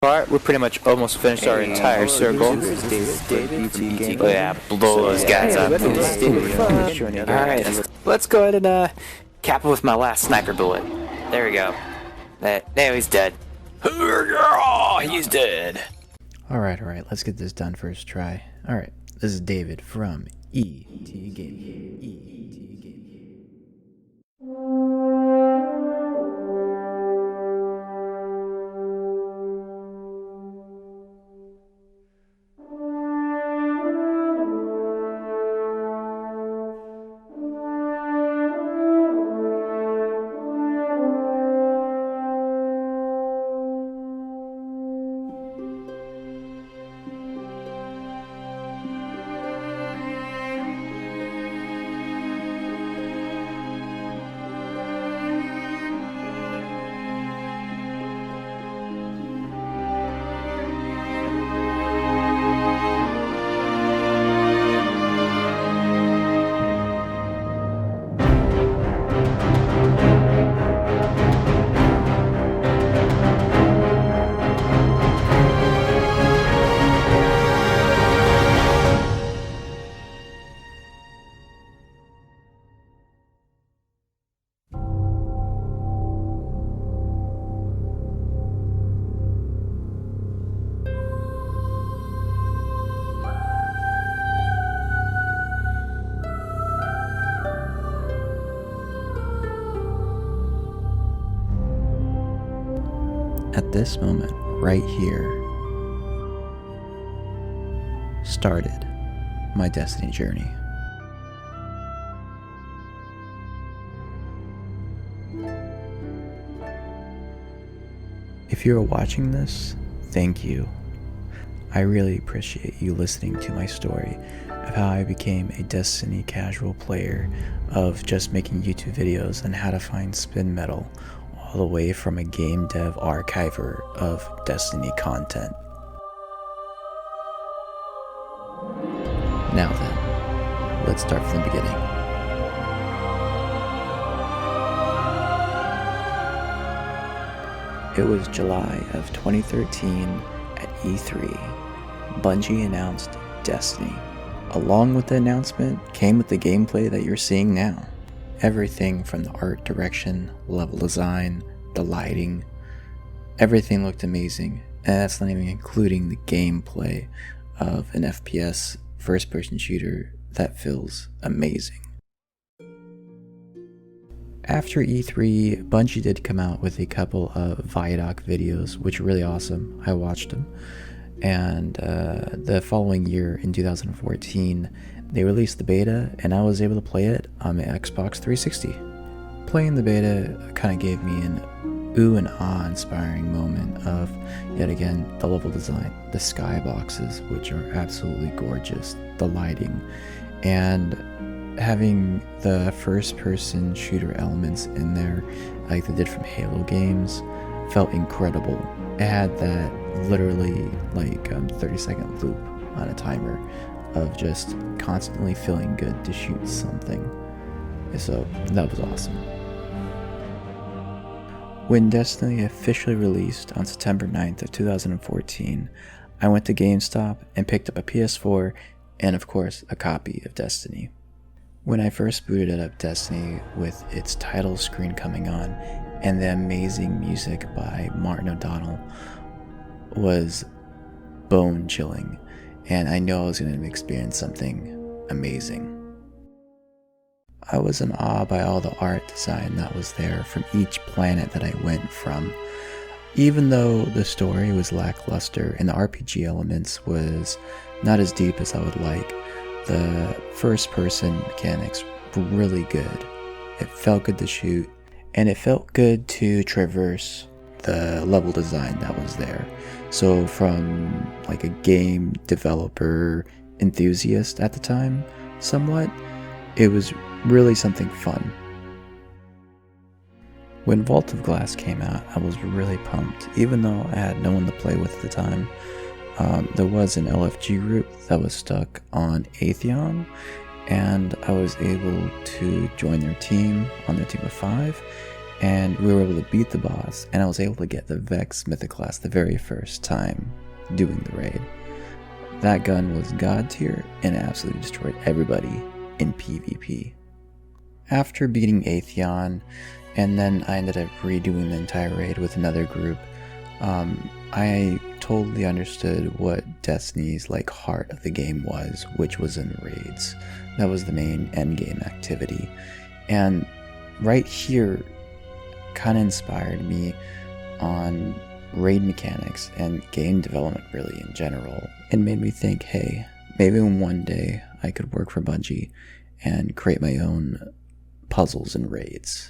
part, we pretty much almost finished our entire circle. Oh yeah, blow those guys up. Alright, let's go ahead and cap it with my last sniper bullet. There we go. Now he's dead. He's dead. Alright, let's get this done first try. Alright, this is David from ETG. At this moment, right here, started my Destiny journey. If you are watching this, thank you. I really appreciate you listening to my story of how I became a Destiny casual player, of just making YouTube videos on how to find spin metal, all the way from a game dev archiver of Destiny content. Now then, let's start from the beginning. It was July of 2013 at E3. Bungie announced Destiny. Along with the announcement came with the gameplay that you're seeing now. Everything from the art direction, level design, the lighting, everything looked amazing, and that's not even including the gameplay of an FPS first-person shooter that feels amazing. After E3, Bungie did come out with a couple of Vidoc videos, which were really awesome. I watched them. And the following year, in 2014, they released the beta, and I was able to play it on my Xbox 360. Playing the beta kind of gave me an ooh and ah inspiring moment of, yet again, the level design, the skyboxes, which are absolutely gorgeous, the lighting, and having the first-person shooter elements in there, like they did from Halo games, felt incredible. It had that literally like 30-second loop on a timer of just constantly feeling good to shoot something. So that was awesome. When Destiny officially released on September 9th of 2014, I went to GameStop and picked up a PS4 and of course a copy of Destiny. When I first booted up Destiny with its title screen coming on and the amazing music by Martin O'Donnell was bone chilling, and I know I was going to experience something amazing. I was in awe by all the art design that was there from each planet that I went from. Even though the story was lackluster and the RPG elements was not as deep as I would like, the first person mechanics were really good. It felt good to shoot, and it felt good to traverse the level design that was there. So from like a game developer enthusiast at the time, somewhat, it was really something fun. When Vault of Glass came out, I was really pumped, even though I had no one to play with at the time. There was an LFG group that was stuck on Atheon, and I was able to join their team on their team of 5, and we were able to beat the boss, and I was able to get the Vex Mythic class the very first time doing the raid. That gun was god tier and absolutely destroyed everybody in PvP. After beating Atheon, and then I ended up redoing the entire raid with another group, I totally understood what Destiny's heart of the game was, which was in raids. That was the main endgame activity. And right here kind of inspired me on raid mechanics and game development really in general. It made me think, hey, maybe one day I could work for Bungie and create my own puzzles and raids.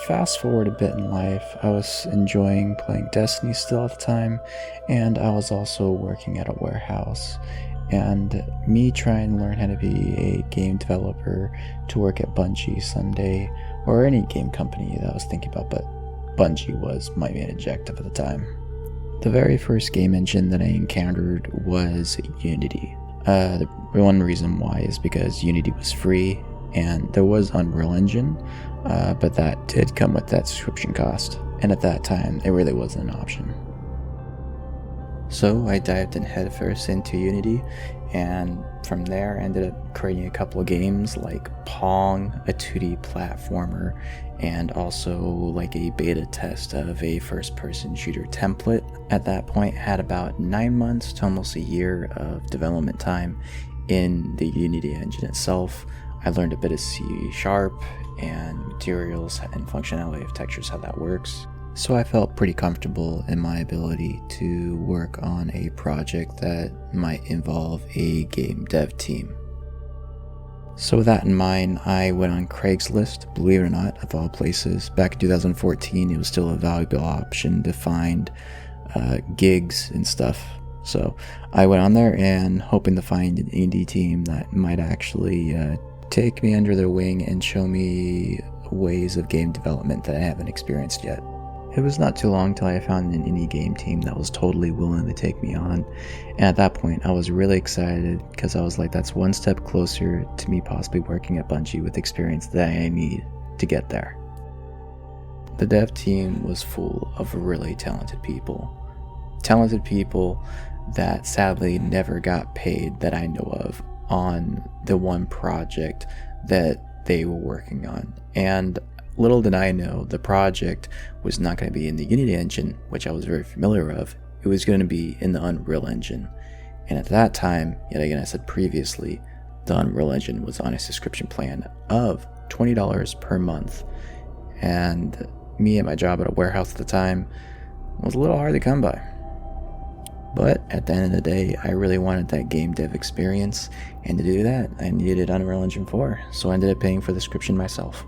Fast forward a bit in life, I was enjoying playing Destiny still at the time, and I was also working at a warehouse. And me trying to learn how to be a game developer to work at Bungie someday, or any game company that I was thinking about, but Bungie was my main objective at the time. The very first game engine that I encountered was Unity. The one reason why is because Unity was free, and there was Unreal Engine, but that did come with that subscription cost, and at that time it really wasn't an option. So I dived in headfirst into Unity, and from there I ended up creating a couple of games like Pong, a 2D platformer, and also a beta test of a first-person shooter template. At that point I had about 9 months to almost a year of development time in the Unity engine itself. I learned a bit of C# and materials and functionality of textures, how that works. So I felt pretty comfortable in my ability to work on a project that might involve a game dev team. So with that in mind, I went on Craigslist, believe it or not, of all places. Back in 2014, it was still a valuable option to find gigs and stuff. So I went on there and hoping to find an indie team that might actually take me under their wing and show me ways of game development that I haven't experienced yet. It was not too long till I found an indie game team that was totally willing to take me on, and at that point I was really excited because I was like, that's one step closer to me possibly working at Bungie with experience that I need to get there. The dev team was full of really talented people that sadly never got paid that I know of on the one project that they were working on. And little did I know, the project was not going to be in the Unity engine, which I was very familiar of. It was going to be in the Unreal Engine. And at that time, yet again I said previously, the Unreal Engine was on a subscription plan of $20 per month. And me at my job at a warehouse at the time was a little hard to come by. But at the end of the day, I really wanted that game dev experience, and to do that, I needed Unreal Engine 4, so I ended up paying for the subscription myself.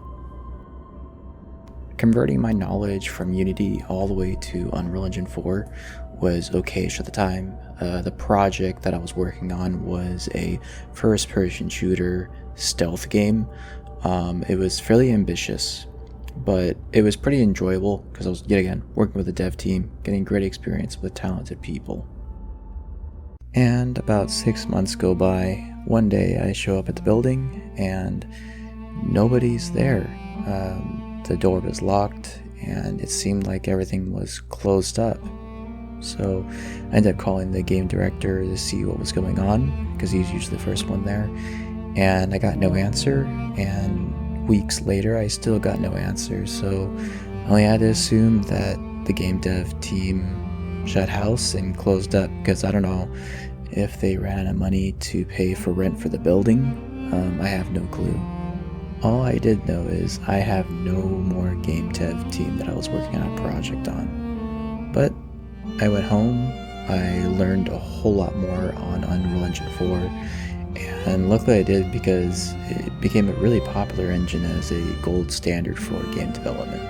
Converting my knowledge from Unity all the way to Unreal Engine 4 was okayish at the time. The project that I was working on was a first-person shooter stealth game. It was fairly ambitious, but it was pretty enjoyable because I was, yet again, working with a dev team, getting great experience with talented people. And about 6 months go by. One day I show up at the building and nobody's there. The door was locked and it seemed like everything was closed up. So I ended up calling the game director to see what was going on, because he's usually the first one there. And I got no answer, and weeks later I still got no answer. So I only had to assume that the game dev team shut house and closed up, because I don't know if they ran out of money to pay for rent for the building. I have no clue. All I did know is I have no more game dev team that I was working on a project on. But I went home, I learned a whole lot more on Unreal Engine 4, and luckily I did, because it became a really popular engine as a gold standard for game development.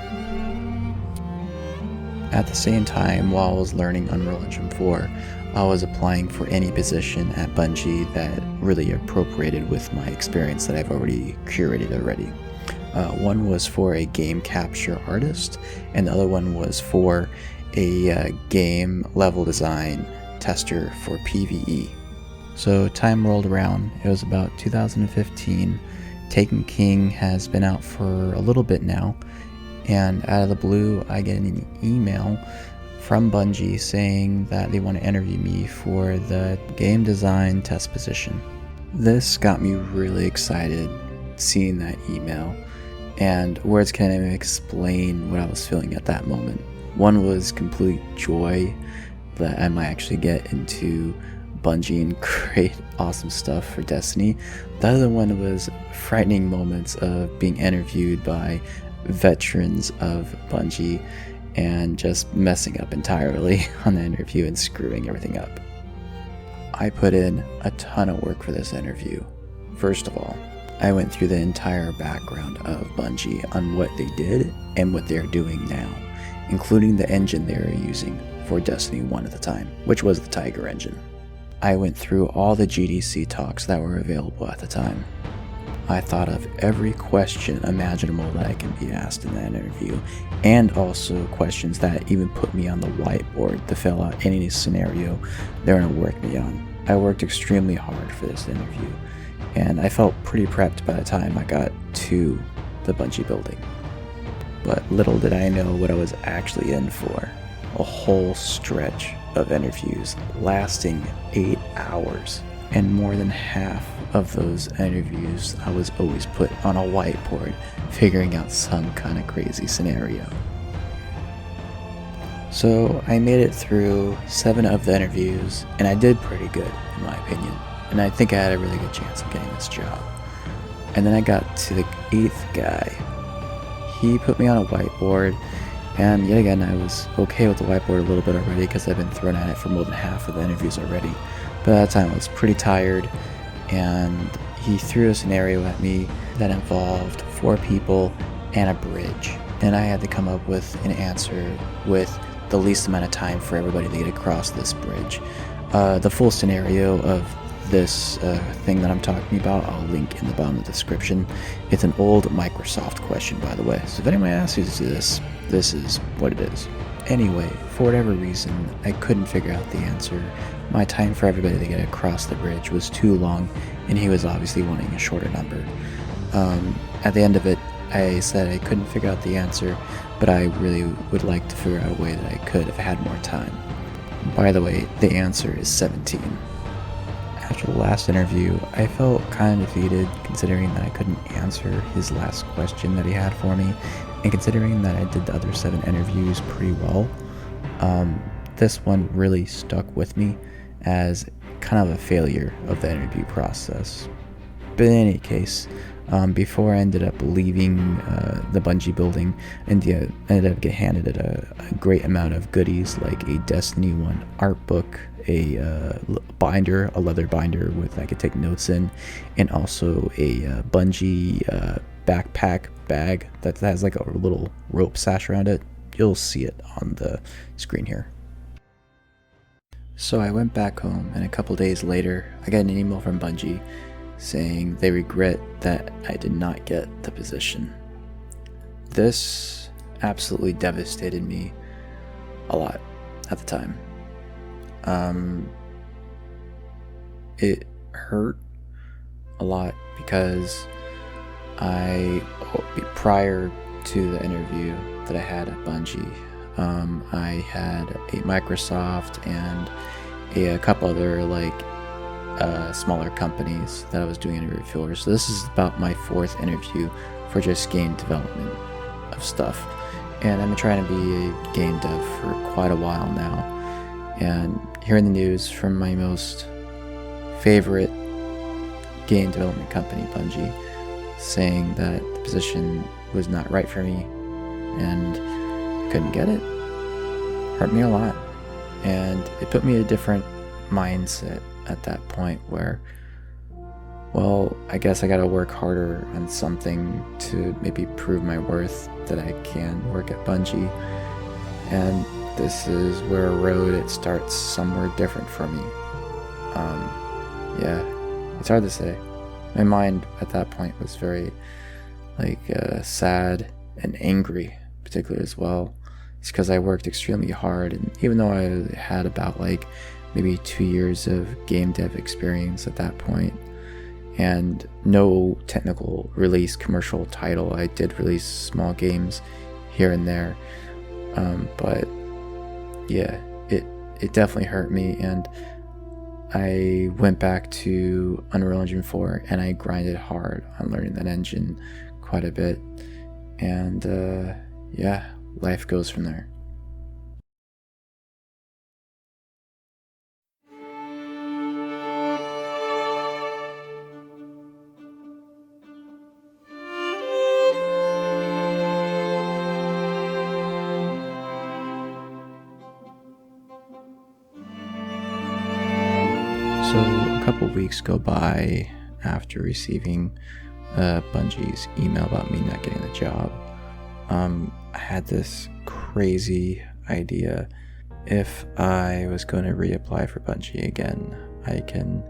At the same time, while I was learning Unreal Engine 4, I was applying for any position at Bungie that really appropriated with my experience that I've already curated already. One was for a game capture artist, and the other one was for a game level design tester for PvE. So time rolled around. It was about 2015. Taken King has been out for a little bit now, and out of the blue I get an email from Bungie saying that they want to interview me for the game design test position. This got me really excited seeing that email, and words can't even explain what I was feeling at that moment. One was complete joy that I might actually get into Bungie and create awesome stuff for Destiny. The other one was frightening moments of being interviewed by veterans of Bungie and just messing up entirely on the interview and screwing everything up. I put in a ton of work for this interview. First of all, I went through the entire background of Bungie on what they did and what they're doing now, including the engine they were using for Destiny 1 at the time, which was the Tiger engine. I went through all the GDC talks that were available at the time. I thought of every question imaginable that I can be asked in that interview, and also questions that even put me on the whiteboard to fill out any scenario they're going to work me on. I worked extremely hard for this interview, and I felt pretty prepped by the time I got to the Bungie building. But little did I know what I was actually in for. A whole stretch of interviews lasting 8 hours, and more than half of those interviews I was always put on a whiteboard figuring out some kind of crazy scenario. So I made it through 7 of the interviews, and I did pretty good in my opinion, and I think I had a really good chance of getting this job. And then I got to the 8th guy. He put me on a whiteboard, and yet again I was okay with the whiteboard a little bit already because I've been thrown at it for more than half of the interviews already. But at that time I was pretty tired, and he threw a scenario at me that involved 4 people and a bridge, and I had to come up with an answer with the least amount of time for everybody to get across this bridge. The full scenario of this thing that I'm talking about, I'll link in the bottom of the description. It's an old Microsoft question, by the way, so if anyone asks you to do this, this is what it is. Anyway, for whatever reason, I couldn't figure out the answer. My time for everybody to get across the bridge was too long, and he was obviously wanting a shorter number. At the end of it, I said I couldn't figure out the answer, but I really would like to figure out a way that I could if I had more time. By the way, the answer is 17. After the last interview, I felt kind of defeated considering that I couldn't answer his last question that he had for me, and considering that I did the other 7 interviews pretty well. This one really stuck with me as kind of a failure of the interview process. But in any case, before I ended up leaving the Bungie building, India ended up getting handed a great amount of goodies like a Destiny 1 art book, a binder, a leather binder with I could take notes in, and also a Bungie backpack bag that has like a little rope sash around it. You'll see it on the screen here. So I went back home, and a couple days later I got an email from Bungie saying they regret that I did not get the position. This absolutely devastated me a lot at the time. It hurt a lot because prior to the interview that I had at Bungie, I had a Microsoft and a couple other smaller companies that I was doing interview for. So this is about my 4th interview for just game development of stuff, and I've been trying to be a game dev for quite a while now, and hearing the news from my most favorite game development company, Bungie, saying that the position was not right for me and couldn't get it, hurt me a lot. And it put me in a different mindset at that point where, well, I guess I gotta work harder on something to maybe prove my worth that I can work at Bungie. And this is where a road, it starts somewhere different for me. Yeah, it's hard to say. My mind at that point was very sad and angry, particularly as well. It's because I worked extremely hard, and even though I had about maybe 2 years of game dev experience at that point, and no technical release commercial title, I did release small games here and there, but yeah, it definitely hurt me, and I went back to Unreal Engine 4 and I grinded hard on learning that engine quite a bit, and yeah, life goes from there. So a couple weeks go by after receiving Bungie's email about me not getting the job. I had this crazy idea. If I was going to reapply for Bungie again, I can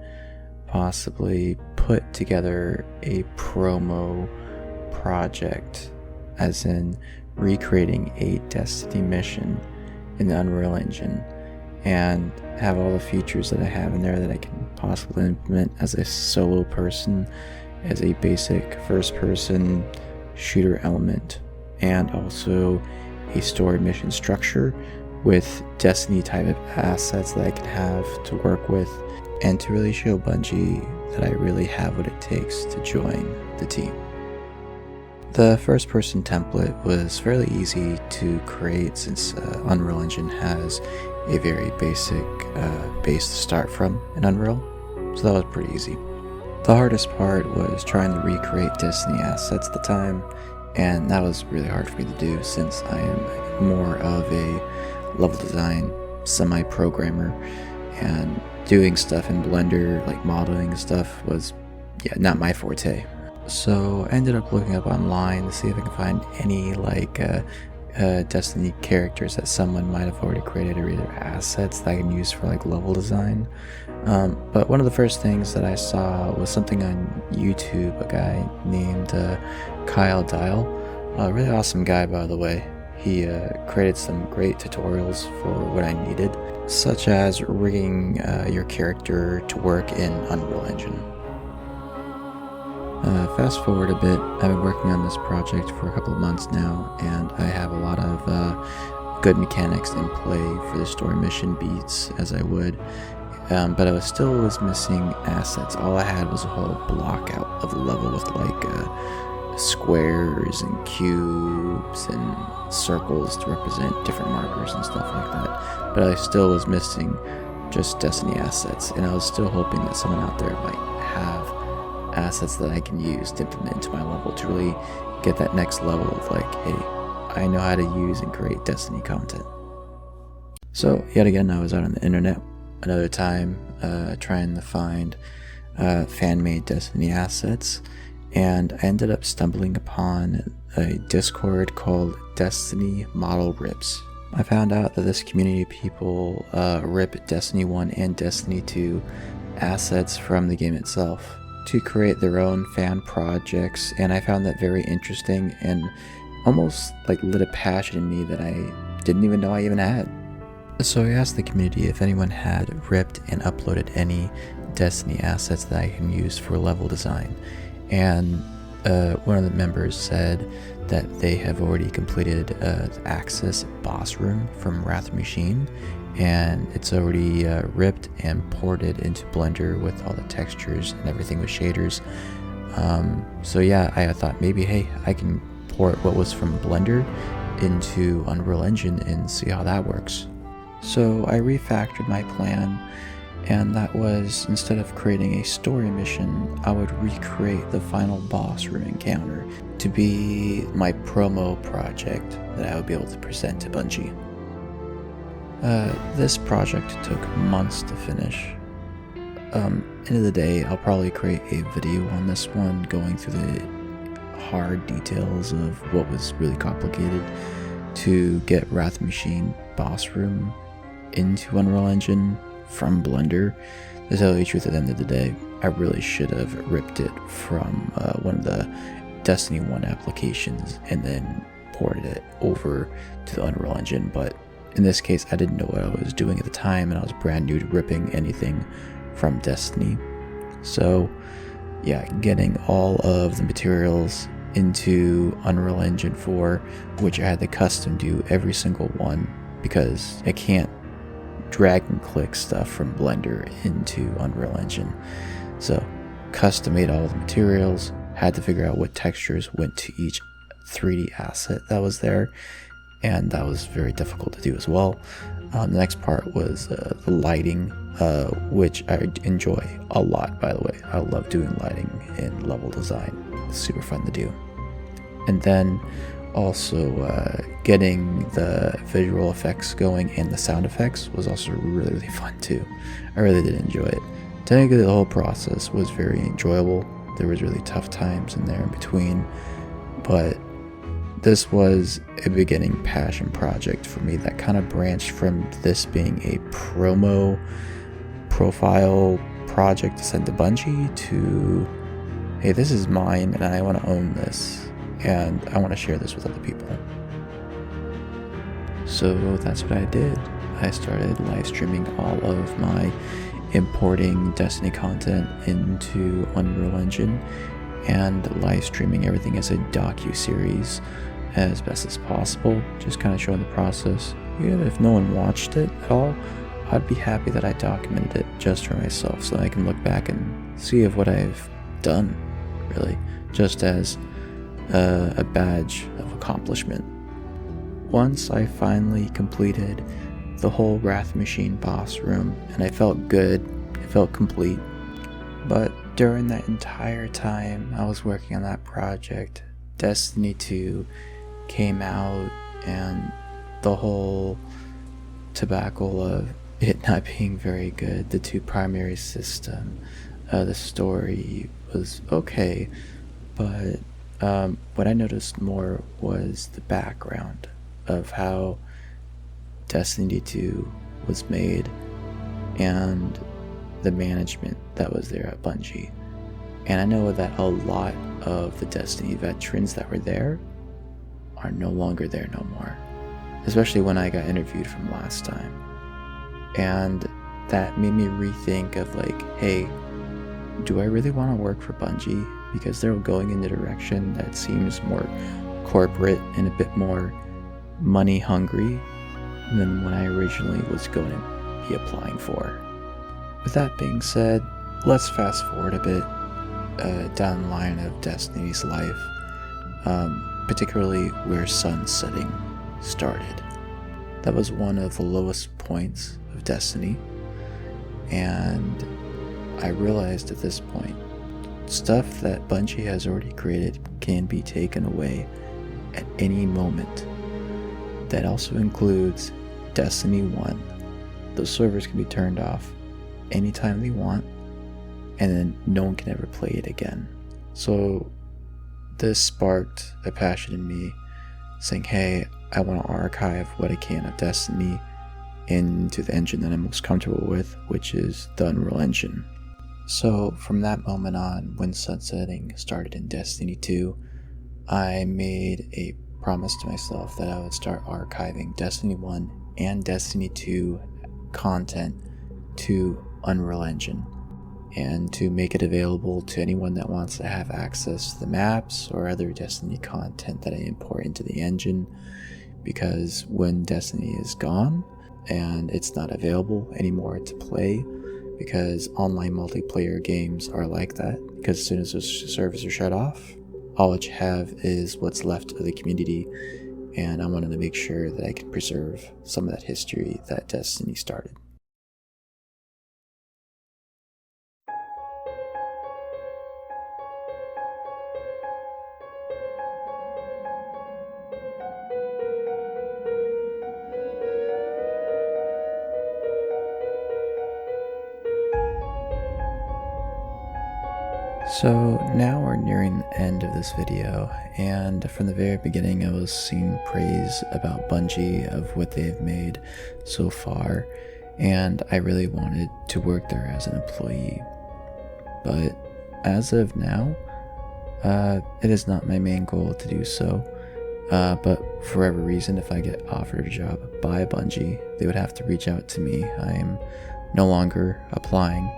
possibly put together a promo project, as in recreating a Destiny mission in the Unreal Engine, and have all the features that I have in there that I can possibly implement as a solo person, as a basic first-person shooter element, and also a story mission structure with Destiny type of assets that I can have to work with, and to really show Bungie that I really have what it takes to join the team. The first person template was fairly easy to create, since Unreal Engine has a very basic base to start from in Unreal, so that was pretty easy. The hardest part was trying to recreate Destiny assets at the time, and that was really hard for me to do, since I am more of a level design semi-programmer, and doing stuff in Blender, like modeling and stuff, was not my forte. So I ended up looking up online to see if I can find any Destiny characters that someone might have already created, or either assets that I can use for level design. But one of the first things that I saw was something on YouTube, a guy named Kyle Dial, a really awesome guy, by the way. He created some great tutorials for what I needed, such as rigging your character to work in Unreal Engine. Fast forward a bit, I've been working on this project for a couple of months now, and I have a lot of good mechanics in play for the story mission beats, as I would, but I still was missing assets. All I had was a whole block out of the level with squares and cubes and circles to represent different markers and stuff like that, but I still was missing just Destiny assets, and I was still hoping that someone out there might have assets that I can use to implement into my level, to really get that next level of hey, I know how to use and create Destiny content. So yet again, I was out on the internet another time trying to find fan-made Destiny assets, and I ended up stumbling upon a Discord called Destiny Model Rips. I found out that this community of people rip Destiny 1 and Destiny 2 assets from the game itself to create their own fan projects, and I found that very interesting and almost lit a passion in me that I didn't even know I even had. So I asked the community if anyone had ripped and uploaded any Destiny assets that I can use for level design, and one of the members said that they have already completed the Aksis boss room from Wrath Machine, and it's already ripped and ported into Blender with all the textures and everything with shaders. So yeah, I thought maybe, hey, I can port what was from Blender into Unreal Engine and see how that works. So I refactored my plan, and that was, instead of creating a story mission, I would recreate the final boss room encounter to be my promo project that I would be able to present to Bungie. This project took months to finish. End of the day, I'll probably create a video on this one, going through the hard details of what was really complicated to get Wrath Machine boss room into Unreal Engine from Blender. To tell you the truth, at the end of the day, I really should have ripped it from one of the Destiny 1 applications and then ported it over to the Unreal Engine, but in this case I didn't know what I was doing at the time, and I was brand new to ripping anything from Destiny. So yeah, getting all of the materials into Unreal Engine 4, which I had to custom do every single one because I can't drag and click stuff from Blender into Unreal Engine. So custom made all the materials, had to figure out what textures went to each 3D asset that was there, and that was very difficult to do as well. The next part was the lighting, which I enjoy a lot, by the way. I love doing lighting and level design. It's super fun to do. And then also getting the visual effects going and the sound effects was also really, really fun too. I really did enjoy it. Technically, the whole process was very enjoyable. There was really tough times in there in between, but this was a beginning passion project for me that kind of branched from this being a promo profile project to send to Bungie to, hey, this is mine and I want to own this and I want to share this with other people. So that's what I did. I started live streaming all of my importing Destiny content into Unreal Engine and live streaming everything as a docu-series as best as possible, just kind of showing the process. Even if no one watched it at all, I'd be happy that I documented it just for myself so I can look back and see of what I've done, really, just as a badge of accomplishment. Once I finally completed the whole Wrath Machine boss room and I felt good, I felt complete, but during that entire time I was working on that project, Destiny 2 came out, and the whole tobacco of it not being very good, the two primary system, the story was okay, but what I noticed more was the background of how Destiny 2 was made and the management that was there at Bungie. And I know that a lot of the Destiny veterans that were there are no longer there no more, especially when I got interviewed from last time. And that made me rethink of like, hey, do I really want to work for Bungie? Because they're going in the direction that seems more corporate and a bit more money hungry than what I originally was going to be applying for. With that being said, let's fast forward a bit down the line of Destiny's life, particularly where sunsetting started. That was one of the lowest points of Destiny, and I realized at this point, stuff that Bungie has already created can be taken away at any moment. That also includes Destiny 1. Those servers can be turned off anytime they want, and then no one can ever play it again. So this sparked a passion in me saying, hey, I want to archive what I can of Destiny into the engine that I'm most comfortable with, which is the Unreal Engine. So from that moment on, when sunsetting started in Destiny 2, I made a promise to myself that I would start archiving Destiny 1 and Destiny 2 content to Unreal Engine, and to make it available to anyone that wants to have access to the maps or other Destiny content that I import into the engine. Because when Destiny is gone and it's not available anymore to play, because online multiplayer games are like that, because as soon as those servers are shut off, all what you have is what's left of the community, and I wanted to make sure that I could preserve some of that history that Destiny started. So now we're nearing the end of this video, and from the very beginning I was seeing praise about Bungie of what they've made so far, and I really wanted to work there as an employee. But as of now, it is not my main goal to do so, but for whatever reason, if I get offered a job by Bungie, they would have to reach out to me. I am no longer applying.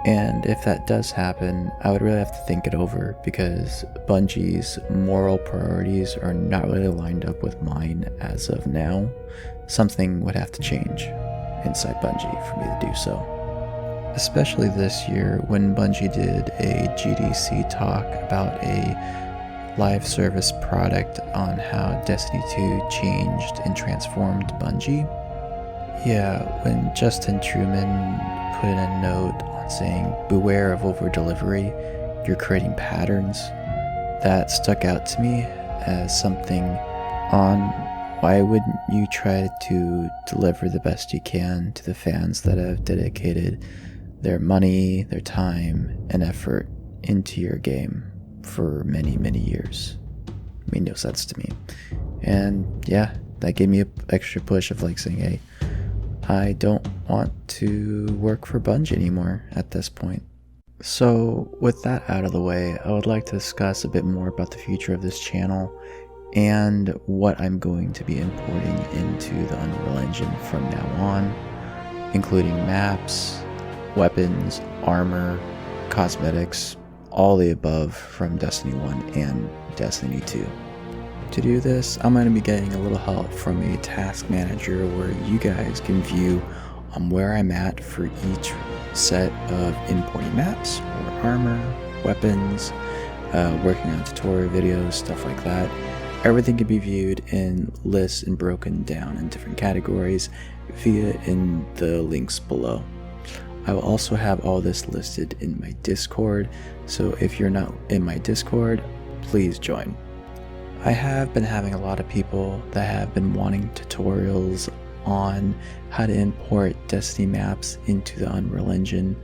And if that does happen, I would really have to think it over, because Bungie's moral priorities are not really lined up with mine as of now. Something would have to change inside Bungie for me to do so. Especially this year when Bungie did a GDC talk about a live service product on how Destiny 2 changed and transformed Bungie. Yeah, when Justin Truman put in a note saying, "Beware of over-delivery, you're creating patterns," that stuck out to me as something on why wouldn't you try to deliver the best you can to the fans that have dedicated their money, their time, and effort into your game for many, many years. Made no sense to me. And yeah, that gave me an extra push of like saying, hey, I don't want to work for Bungie anymore at this point. So with that out of the way, I would like to discuss a bit more about the future of this channel and what I'm going to be importing into the Unreal Engine from now on, including maps, weapons, armor, cosmetics, all the above from Destiny 1 and Destiny 2. To do this, I'm going to be getting a little help from a task manager where you guys can view where I'm at for each set of importing maps or armor, weapons, working on tutorial videos, stuff like that. Everything can be viewed in lists and broken down in different categories via in the links below. I will also have all this listed in my Discord, so if you're not in my Discord, please join. I have been having a lot of people that have been wanting tutorials on how to import Destiny maps into the Unreal Engine,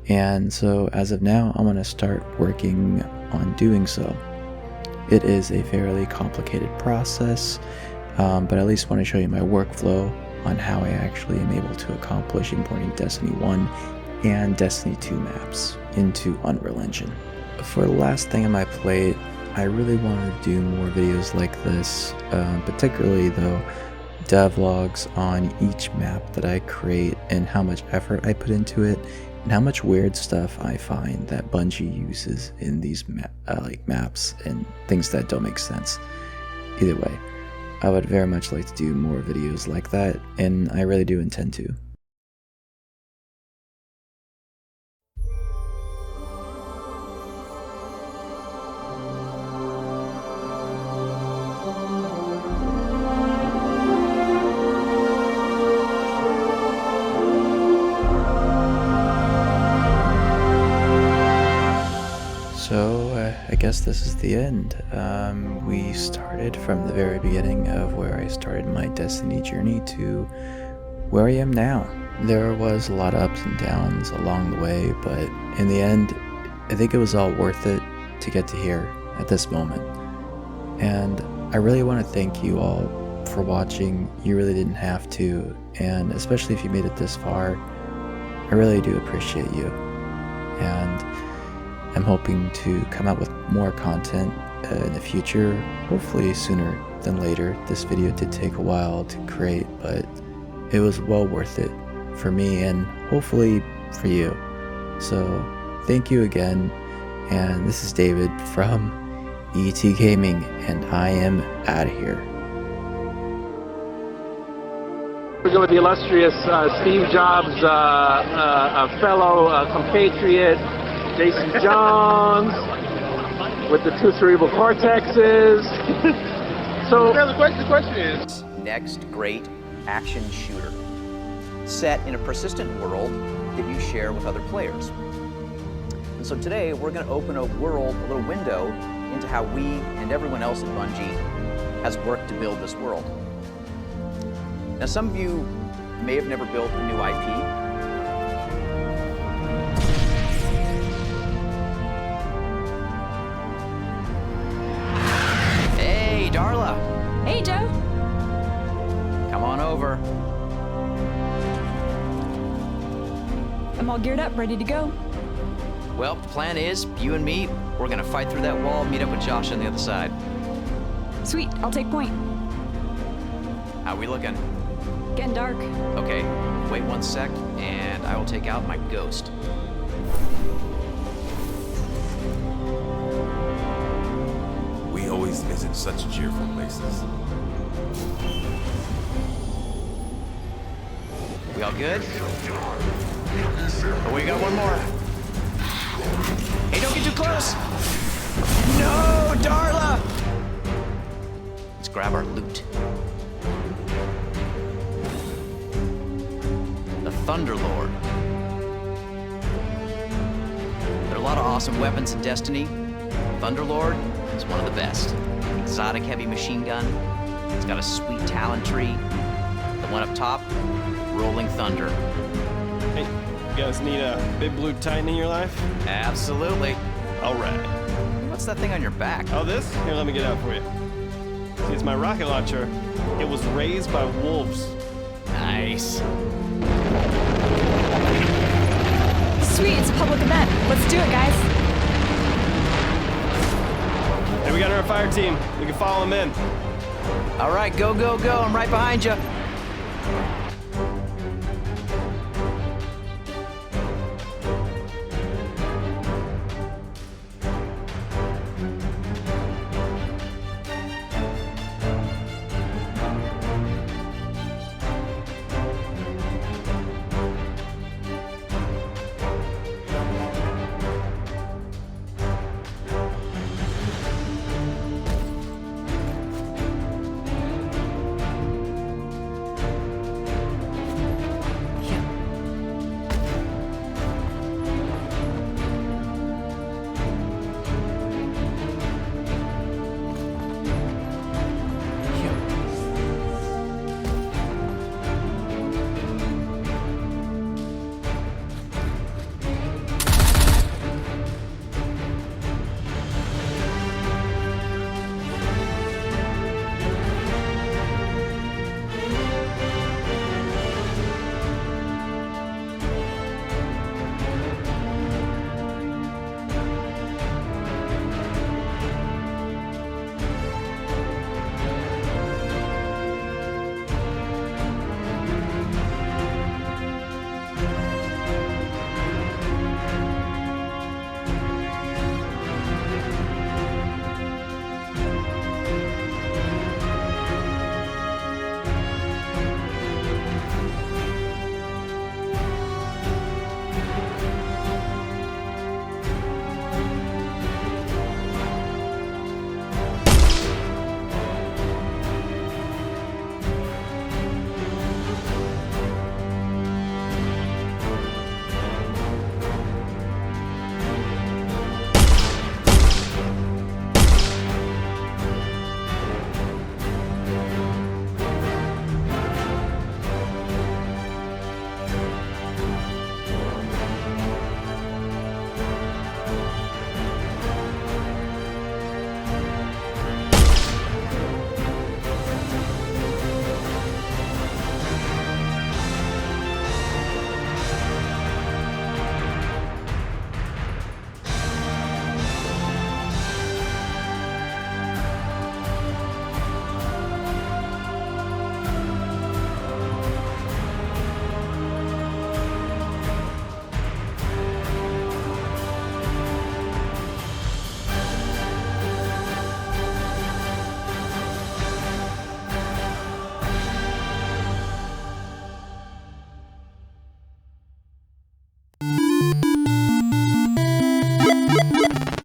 and so as of now I'm going to start working on doing so. It is a fairly complicated process, but I at least want to show you my workflow on how I actually am able to accomplish importing Destiny 1 and Destiny 2 maps into Unreal Engine. For the last thing on my plate, I really want to do more videos like this, particularly though devlogs on each map that I create and how much effort I put into it and how much weird stuff I find that Bungie uses in these maps and things that don't make sense. Either way, I would very much like to do more videos like that, and I really do intend to. So I guess this is the end. We started from the very beginning of where I started my Destiny journey to where I am now. There was a lot of ups and downs along the way, but in the end, I think it was all worth it to get to here at this moment. And I really want to thank you all for watching. You really didn't have to, and especially if you made it this far, I really do appreciate you. And I'm hoping to come out with more content in the future, hopefully sooner than later. This video did take a while to create, but it was well worth it for me and hopefully for you. So thank you again, and this is David from ET Gaming, and I am out of here. We're going with the illustrious Steve Jobs, a fellow compatriot, Jason Johns, with the two cerebral cortexes. So the question is, next great action shooter set in a persistent world that you share with other players. And so today we're going to open a little window into how we and everyone else at Bungie has worked to build this world. Now, some of you may have never built a new IP. Hey, Darla. Hey, Joe. Come on over. I'm all geared up, ready to go. Well, the plan is, you and me, we're gonna fight through that wall, meet up with Josh on the other side. Sweet, I'll take point. How we looking? Getting dark. Okay, wait 1 sec, and I will take out my ghost. We always visit such cheerful places. We all good? Oh, we got one more. Hey, don't get too close! No, Darla! Let's grab our loot. The Thunderlord. There are a lot of awesome weapons in Destiny. Thunderlord is one of the best. Exotic heavy machine gun. It's got a sweet talent tree. The one up top, Rolling Thunder. Hey, you guys need a big blue titan in your life? Absolutely. All right. What's that thing on your back? Oh, this? Here, let me get it out for you. See, it's my rocket launcher. It was raised by wolves. Nice. Sweet, it's a public event. Let's do it, guys. Hey, we got our fire team. We can follow them in. All right, go, go, go. I'm right behind you.